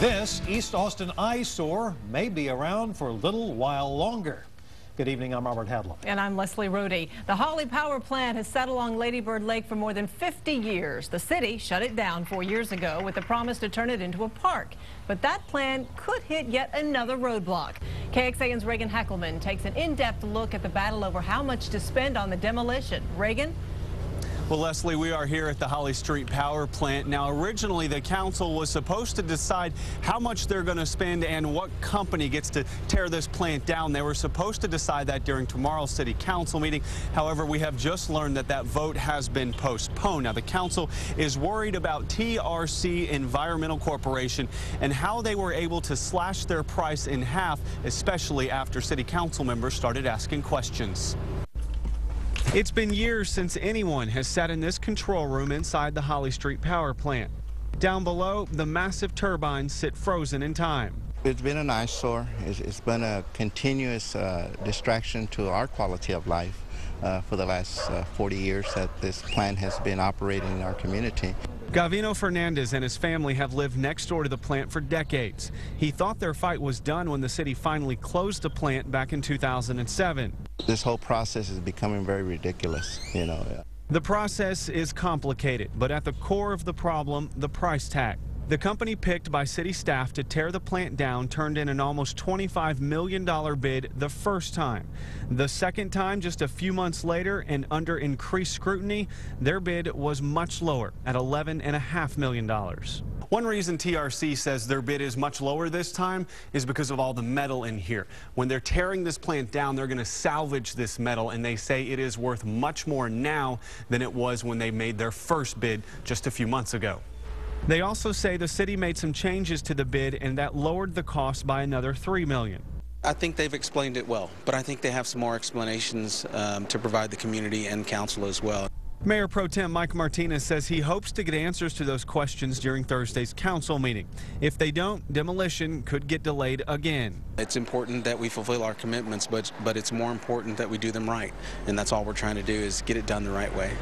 This East Austin eyesore may be around for a little while longer. Good evening, I'm Robert Hadlow. And I'm Leslie Rudy. The Holly Power Plant has sat along Lady Bird Lake for more than 50 years. The city shut it down 4 years ago with the promise to turn it into a park. But that plan could hit yet another roadblock. KXAN's Reagan Heckelman takes an in-depth look at the battle over how much to spend on the demolition. Reagan? Well, Leslie, we are here at the Holly Street Power Plant. Now, originally, the council was supposed to decide how much they're going to spend and what company gets to tear this plant down. They were supposed to decide that during tomorrow's city council meeting. However, we have just learned that that vote has been postponed. Now, the council is worried about TRC Environmental Corporation and how they were able to slash their price in half, especially after city council members started asking questions. It's been years since anyone has sat in this control room inside the Holly Street Power Plant. Down below, the massive turbines sit frozen in time. It's been an eyesore. It's been a continuous distraction to our quality of life for the last 40 years that this plant has been operating in our community. Gavino Fernandez and his family have lived next door to the plant for decades. He thought their fight was done when the city finally closed the plant back in 2007. This whole process is becoming very ridiculous, you know. The process is complicated, but at the core of the problem, the price tag. The company picked by city staff to tear the plant down turned in an almost $25 million bid the first time. The second time, just a few months later, and under increased scrutiny, their bid was much lower at $11.5 million. One reason TRC says their bid is much lower this time is because of all the metal in here. When they're tearing this plant down, they're going to salvage this metal, and they say it is worth much more now than it was when they made their first bid just a few months ago. They also say the city made some changes to the bid, and that lowered the cost by another $3 million. I think they've explained it well, but I think they have some more explanations to provide the community and council as well. Mayor Pro Tem Mike Martinez says he hopes to get answers to those questions during Thursday's council meeting. If they don't, demolition could get delayed again. It's important that we fulfill our commitments, but it's more important that we do them right, and that's all we're trying to do is get it done the right way.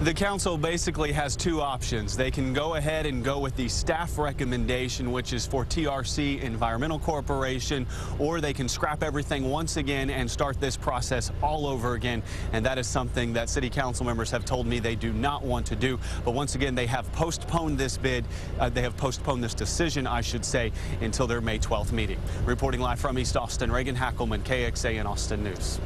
The council basically has two options. They can go ahead and go with the staff recommendation, which is for TRC Environmental Corporation, or they can scrap everything once again and start this process all over again. And that is something that city council members have told me they do not want to do. But once again, they have postponed this bid. They have postponed this decision, I should say, until their May 12th meeting. Reporting live from East Austin, Reagan Heckelman, KXAN Austin News.